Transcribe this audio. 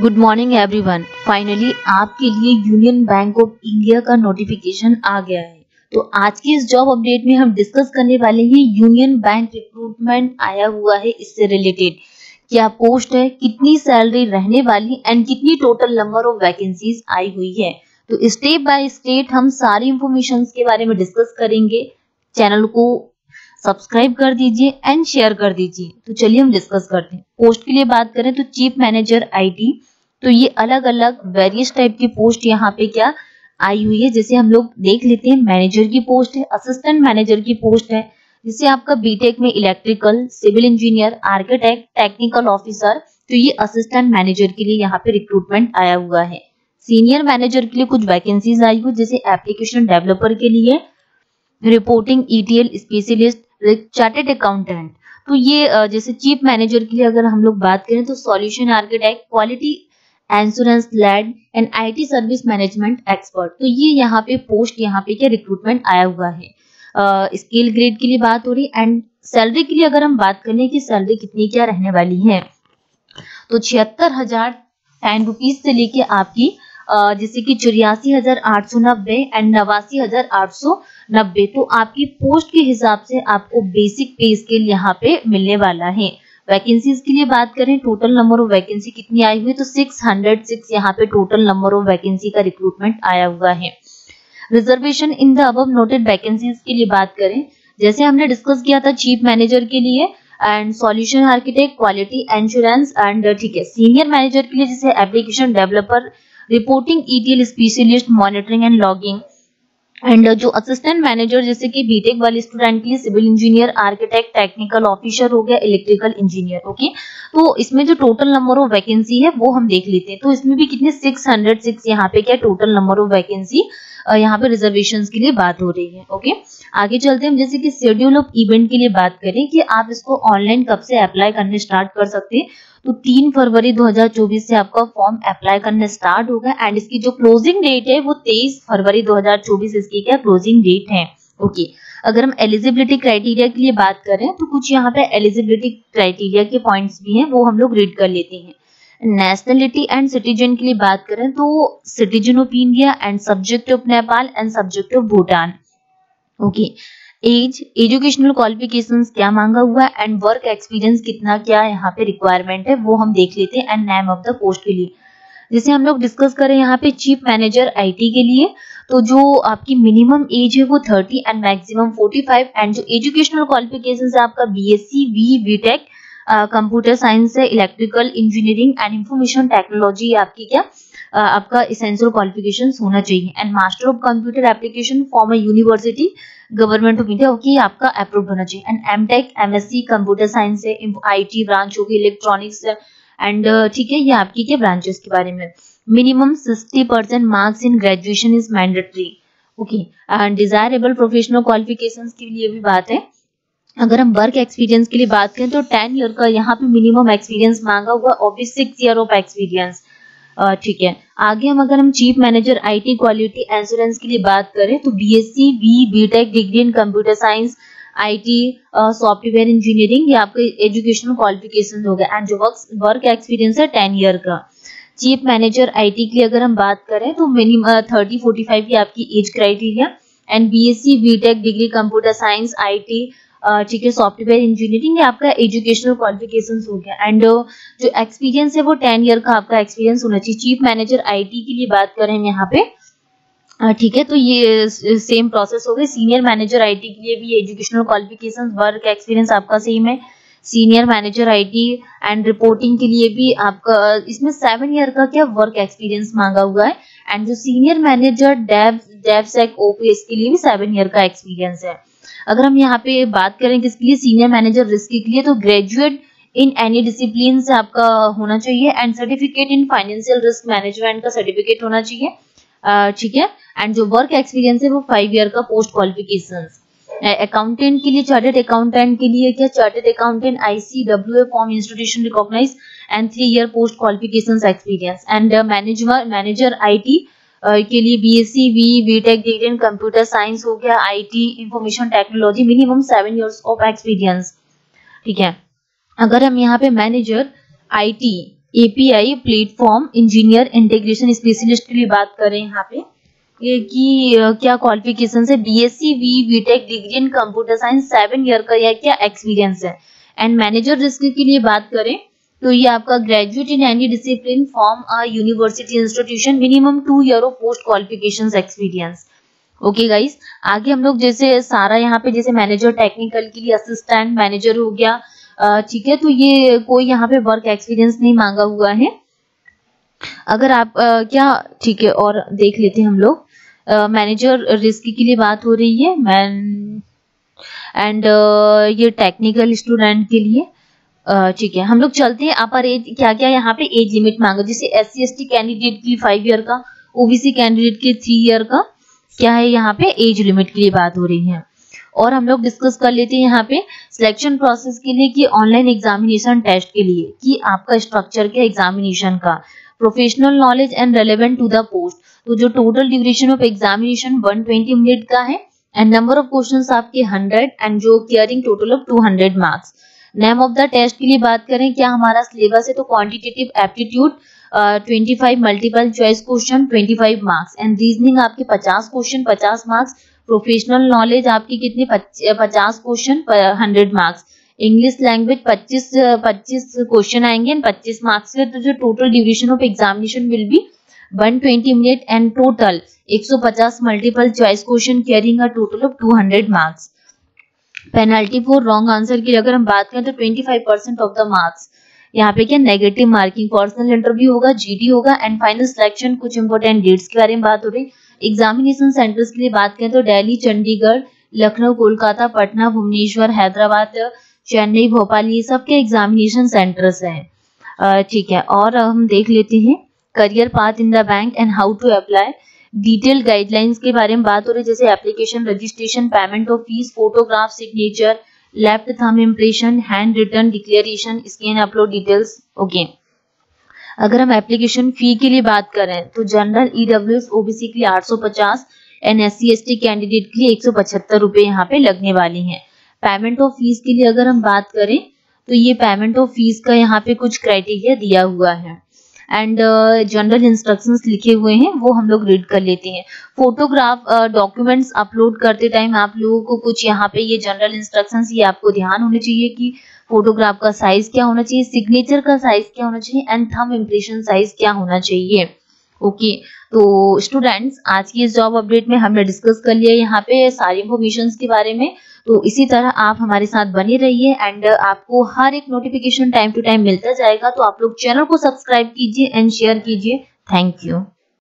Good morning everyone. Finally आपके लिए union bank of India का नोटिफिकेशन आ गया है। तो आज की इस जॉब अपडेट में हम डिस्कस करने वाले हैं यूनियन बैंक रिक्रूटमेंट आया हुआ है, इससे रिलेटेड क्या पोस्ट है, कितनी सैलरी रहने वाली एंड कितनी टोटल नंबर ऑफ वैकेंसीज आई हुई है। तो स्टेप बाय स्टेप हम सारी इंफॉर्मेशन के बारे में डिस्कस करेंगे। चैनल को सब्सक्राइब कर दीजिए एंड शेयर कर दीजिए। तो चलिए हम डिस्कस करते हैं। पोस्ट के लिए बात करें तो चीफ मैनेजर आईटी, तो ये अलग अलग वेरियस टाइप की पोस्ट यहाँ पे क्या आई हुई है। जैसे हम लोग देख लेते हैं, मैनेजर की पोस्ट है, असिस्टेंट मैनेजर की पोस्ट है, जिसे आपका बीटेक में electrical, civil engineer, architect, technical officer, तो ये असिस्टेंट मैनेजर के लिए यहाँ पे रिक्रूटमेंट आया हुआ है। सीनियर मैनेजर के लिए कुछ वैकेंसीज आई हुई, जैसे एप्लीकेशन डेवलपर के लिए, reporting ETL specialist, chartered accountant. तो ये जैसे चीफ मैनेजर के लिए अगर हम लोग बात करें तो solution architect, quality insurance lead and IT service management expert. तो ये यहाँ पे पोस्ट यहाँ पे क्या रिक्रूटमेंट आया हुआ है। स्केल ग्रेड के लिए बात हो रही एंड सैलरी के लिए अगर हम बात करें कि सैलरी कितनी क्या रहने वाली है, तो 76,010 रुपीज से लेके आपकी जैसे कि 84,890 एंड 89,890। तो आपकी पोस्ट के हिसाब से आपको बेसिक पे स्केल यहाँ पे मिलने वाला है। वैकेंसीज के लिए बात करें, टोटल नंबर ऑफ वैकेंसी कितनी आई हुई, तो 606 यहाँ पे टोटल नंबर ऑफ वैकेंसी का रिक्रूटमेंट आया हुआ है। Reservation in the above noted vacancies के लिए बात करें, जैसे हमने डिस्कस किया था चीफ मैनेजर के लिए and solution architect, quality insurance and ठीक है सीनियर मैनेजर के लिए जैसे application developer, reporting ETL specialist, monitoring and logging and जो असिस्टेंट मैनेजर जैसे कि बीटेक वाले स्टूडेंट के लिए civil engineer, architect, technical officer हो गया, इलेक्ट्रिकल इंजीनियर। ओके, तो इसमें जो टोटल नंबर ऑफ वैकेंसी है वो हम देख लेते हैं। तो इसमें भी कितने 606 यहाँ पे क्या टोटल नंबर ऑफ वैकेंसी यहाँ पे रिजर्वेशन के लिए बात हो रही है। ओके, आगे चलते हैं। जैसे कि शेड्यूल ऑफ इवेंट के लिए बात करें कि आप इसको ऑनलाइन कब से अप्लाई करने स्टार्ट कर सकते हैं, तो 3 फरवरी 2024 से आपका फॉर्म अप्लाई करना स्टार्ट होगा एंड इसकी जो क्लोजिंग डेट है वो 23 फरवरी 2024 इसकी क्या क्लोजिंग डेट है। ओके, अगर हम एलिजिबिलिटी क्राइटेरिया के लिए बात करें तो कुछ यहाँ पे एलिजिबिलिटी क्राइटेरिया के पॉइंट्स भी हैं, वो हम लोग रीड कर लेते हैं। नेशनलिटी एंड सिटीजन के लिए बात करें तो citizen of India and subject of Nepal and subject of Bhutan. Okay, age, educational qualifications क्या मांगा हुआ है एंड वर्क एक्सपीरियंस कितना क्या यहाँ पे रिक्वायरमेंट है वो हम देख लेते हैं। And name of the post के लिए जैसे हम लोग डिस्कस करें यहाँ पे चीफ मैनेजर आईटी के लिए, तो जो आपकी मिनिमम एज है वो 30 एंड मैक्सिमम 45 एंड जो एजुकेशनल क्वालिफिकेशंस है आपका बीएससी, बीटेक, कंप्यूटर साइंस है, electrical engineering and information technology आपकी क्या आपका एसेंशियल क्वालिफिकेशंस होना चाहिए and master of computer application from a university government of India okay आपका अप्रूव्ड होना चाहिए and MTech, MSc computer science से, आईटी ब्रांच होगी, इलेक्ट्रॉनिक्स एंड ठीक है ये आपकी क्या ब्रांचेस के बारे में। Minimum 60% marks in graduation is mandatory. Okay, and desirable professional qualifications के लिए भी बात है। अगर हम वर्क एक्सपीरियंस के लिए बात करें तो 10 ईयर का यहाँ पे मिनिमम एक्सपीरियंस मांगा हुआ और भी 6 ईयर ऑफ एक्सपीरियंस। ठीक है, आगे अगर हम chief manager IT quality insurance के लिए बात करें तो BSc, BTech degree in computer science, IT, software engineering, ये आपके एजुकेशनल क्वालिफिकेशन हो गया एंड जो वर्क एक्सपीरियंस है 10 ईयर का। चीफ मैनेजर आईटी के लिए अगर हम बात करें तो मिनिमम 30-45 की आपकी age criteria and BSc, BTech degree computer science, IT, ठीक है सॉफ्टवेयर इंजीनियरिंग, आपका एजुकेशनल क्वालिफिकेशंस हो गया एंड जो एक्सपीरियंस है वो 10 ईयर का आपका एक्सपीरियंस होना चाहिए। चीफ मैनेजर आईटी के लिए बात करें यहाँ पे ठीक है, तो ये सेम प्रोसेस हो गई। सीनियर मैनेजर आईटी के लिए भी एजुकेशनल क्वालिफिकेशंस, वर्क एक्सपीरियंस आपका सेम है। Senior manager IT and reporting के लिए भी आपका इसमें 7 ईयर का क्या वर्क एक्सपीरियंस मांगा हुआ है एंड जो सीनियर मैनेजर डेवसेक ओपीएस के लिए भी 7 ईयर का एक्सपीरियंस है। अगर हम यहाँ पे बात करें किसके लिए, सीनियर मैनेजर रिस्क के लिए, तो ग्रेजुएट इन एनी डिसिप्लिन से आपका होना चाहिए and certificate in financial risk management का सर्टिफिकेट होना चाहिए। ठीक है, एंड जो वर्क एक्सपीरियंस है वो 5 ईयर का पोस्ट क्वालिफिकेशंस। अकाउंटेंट के लिए, चार्टेड अकाउंटेंट के लिए क्या chartered accountant ICWA from institution recognise and 3 year post qualifications experience and manager IT के लिए BSc, BTech degree in computer science हो गया, IT, information technology, minimum 7 years of experience. ठीक है, अगर हम यहाँ पे manager IT API platform engineer integration specialist के लिए बात करें यहाँ पे कि क्या क्वालिफिकेशन है, BSc BTech degree in computer science 7 year का या क्या एक्सपीरियंस है। एंड मैनेजर रिस्क के लिए बात करें तो ये आपका graduate in any discipline from a university institution, minimum 2 year of post qualifications experience. Okay guys, आगे हम लोग जैसे सारा यहाँ पे जैसे मैनेजर टेक्निकल के लिए असिस्टेंट मैनेजर हो गया, ठीक है, तो ये कोई यहाँ पे वर्क एक्सपीरियंस नहीं मांगा हुआ है। अगर आप क्या ठीक है, और देख लेते हैं हम लोग मैनेजर रिस्क के लिए बात हो रही है एंड ये टेक्निकल स्टूडेंट के लिए, ठीक है। हम लोग चलते हैं अपर एज, क्या क्या यहाँ पे एज लिमिट मांगा, जैसे SC/ST कैंडिडेट के लिए 5 ईयर का, OBC कैंडिडेट के 3 ईयर का, क्या है यहाँ पे एज लिमिट के लिए बात हो रही है। और हम लोग डिस्कस कर लेते हैं यहाँ पे सिलेक्शन प्रोसेस के लिए कि ऑनलाइन एग्जामिनेशन टेस्ट के लिए कि आपका स्ट्रक्चर क्या एग्जामिनेशन का, professional knowledge and relevant to the post, तो जो total duration of examination 120 minute का है एंड नंबर ऑफ क्वेश्चंस आपके 100 एंड जो clearing total of 200 marks. Name of the test के लिए बात करें, क्या हमारा सिलेबस है तो quantitative aptitude 25 multiple choice question 25 marks and reasoning आपके 50 क्वेश्चन 50 मार्क्स, प्रोफेशनल नॉलेज आपकी कितने 50 question 100 marks, English language 25 question आएंगे एंड 25 मार्क्स के, तो जो total duration of examination will be 120 minute and total 150 multiple choice question carrying a total of 200 marks. Penalty for wrong answer की अगर हम बात करें तो 25% ऑफ द मार्क्स, यहाँ पे क्या नेगेटिव मार्किंग, पर्सनल इंटरव्यू होगा, GD होगा एंड फाइनल सिलेक्शन। कुछ इंपोर्टेंट डेट्स के बारे में बात हो रही। एग्जामिनेशन सेंटर्स के लिए बात करें तो दिल्ली, चंडीगढ़, लखनऊ, कोलकाता, पटना, भुवनेश्वर, हैदराबाद, चेन्नई, भोपाल, ये सब के एग्जामिनेशन सेंटर्स हैं, ठीक है। और हम देख लेते हैं career path in the bank and how to apply, detail guidelines के बारे में बात हो रही है, जैसे application, registration, payment of fees, photograph, signature, left thumb impression, handwritten declaration, scan upload details. Okay, अगर हम एप्लीकेशन फी के लिए बात करें तो जनरल, EWS, OBC के लिए 850 एंड SC/ST कैंडिडेट के लिए 175 रुपए यहाँ पे लगने वाली हैं। पेमेंट ऑफ फीस के लिए अगर हम बात करें तो ये पेमेंट ऑफ फीस का यहाँ पे कुछ क्राइटेरिया दिया हुआ है एंड जनरल इंस्ट्रक्शंस लिखे हुए हैं, वो हम लोग रीड कर लेते हैं। फोटोग्राफ डॉक्यूमेंट्स अपलोड करते टाइम आप लोगों को कुछ यहाँ पे ये जनरल इंस्ट्रक्शंस, ये आपको ध्यान होने चाहिए कि फोटोग्राफ का साइज क्या होना चाहिए, सिग्नेचर का साइज क्या होना चाहिए एंड थंब इम्प्रेशन साइज क्या होना चाहिए। ओके, तो स्टूडेंट्स आज की इस जॉब अपडेट में हमने डिस्कस कर लिया यहाँ पे सारी इंफॉर्मेशन के बारे में। तो इसी तरह आप हमारे साथ बने रहिए एंड आपको हर एक नोटिफिकेशन टाइम टू टाइम मिलता जाएगा। तो आप लोग चैनल को सब्सक्राइब कीजिए एंड शेयर कीजिए। Thank you.